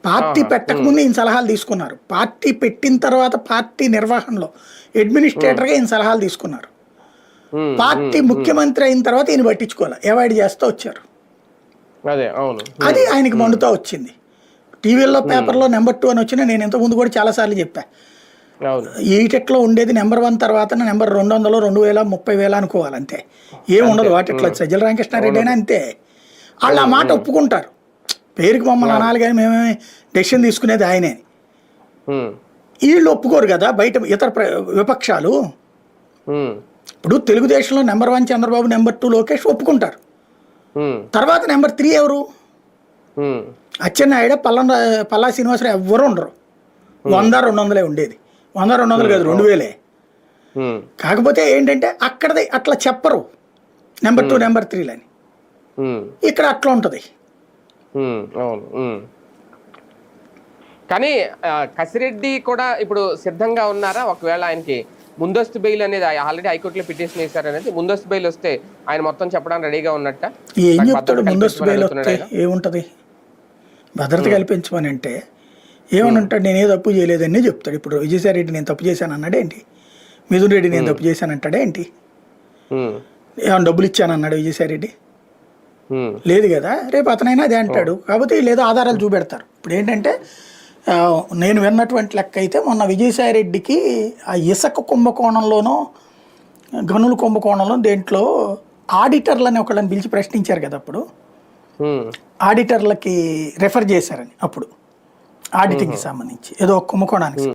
Party పెట్టకముందు ఈయన సలహాలు తీసుకున్నారు. పార్టీ పెట్టిన తర్వాత పార్టీ నిర్వహణలో అడ్మినిస్ట్రేటర్గా ఈయన సలహాలు తీసుకున్నారు. పార్టీ ముఖ్యమంత్రి అయిన తర్వాత ఈయన పట్టించుకోవాలి, అవాయిడ్ చేస్తూ వచ్చారు. అది ఆయనకి మండుతూ వచ్చింది. టీవీల్లో పేపర్లో నెంబర్ 2 అని వచ్చినా నేను ఇంతకుముందు కూడా చాలాసార్లు చెప్పా. ఈటెట్లో ఉండేది నెంబర్ 1 తర్వాత నెంబర్ 200, 2000, 30,000 అనుకోవాలి అంతే, ఏముండదు వాటిట్లో. సజ్జల రామకృష్ణారెడ్డి అయినా అంతే. వాళ్ళు ఆ మాట ఒప్పుకుంటారు, పేరుకి మమ్మల్ని అనాలి కానీ మేమే డెసిషన్ తీసుకునేది ఆయనే. వీళ్ళు ఒప్పుకోరు కదా బయట ఇతర విపక్షాలు. ఇప్పుడు తెలుగుదేశంలో నెంబర్ 1 చంద్రబాబు, నెంబర్ 2 లోకేష్ ఒప్పుకుంటారు. తర్వాత నెంబర్ 3 ఎవరు? అచ్చెన్నాయుడు, పల్లా శ్రీనివాసరావు ఎవ్వరు ఉండరు. 100-200 ఉండేది. 100-200 కాదు, 2000. కాకపోతే ఏంటంటే అక్కడది అట్లా చెప్పరు నెంబర్ 2, నెంబర్ 3 అని. ఇక్కడ అట్లా ఉంటుంది. కానీ కసిరెడ్డి కూడా ఇప్పుడు సిద్ధంగా ఉన్నారా? ఒకవేళ ఆయనకి ముందస్తు బెయిల్ అనేది ఆల్రెడీ హైకోర్టులో పిటిషన్ వేశారనేది, ముందస్తు బెయిల్ వస్తే ఆయన మొత్తం చెప్పడానికి రెడీగా ఉన్నట్ట? ఏం చెప్తాడు? ముందస్తు బెయిల్ వస్తే ఏముంటది? భద్రత కల్పించమని అంటే ఏమని అంటాడు? నేను ఏ తప్పు చేయలేదని చెప్తాడు. ఇప్పుడు విజయసాయి రెడ్డి నేను తప్పు చేశాను అన్నాడు ఏంటి? మిథున్ రెడ్డి నేను తప్పు చేశాను అంటాడా ఏంటి? ఏమైనా డబ్బులు ఇచ్చాను అన్నాడు విజయసాయి రెడ్డి? లేదు కదా. రేపు అతనైనా అదే అంటాడు. కాకపోతే లేదో ఆధారాలు చూపెడతారు. ఇప్పుడు ఏంటంటే నేను విన్నటువంటి లెక్క అయితే మొన్న విజయసాయి రెడ్డికి ఆ ఇసుక కుంభకోణంలోనో గనుల కుంభకోణంలో దేంట్లో ఆడిటర్లని ఒకళ్ళని పిలిచి ప్రశ్నించారు కదా. అప్పుడు ఆడిటర్లకి రెఫర్ చేశారని, అప్పుడు ఆడిటింగ్కి సంబంధించి ఏదో కుంభకోణానికి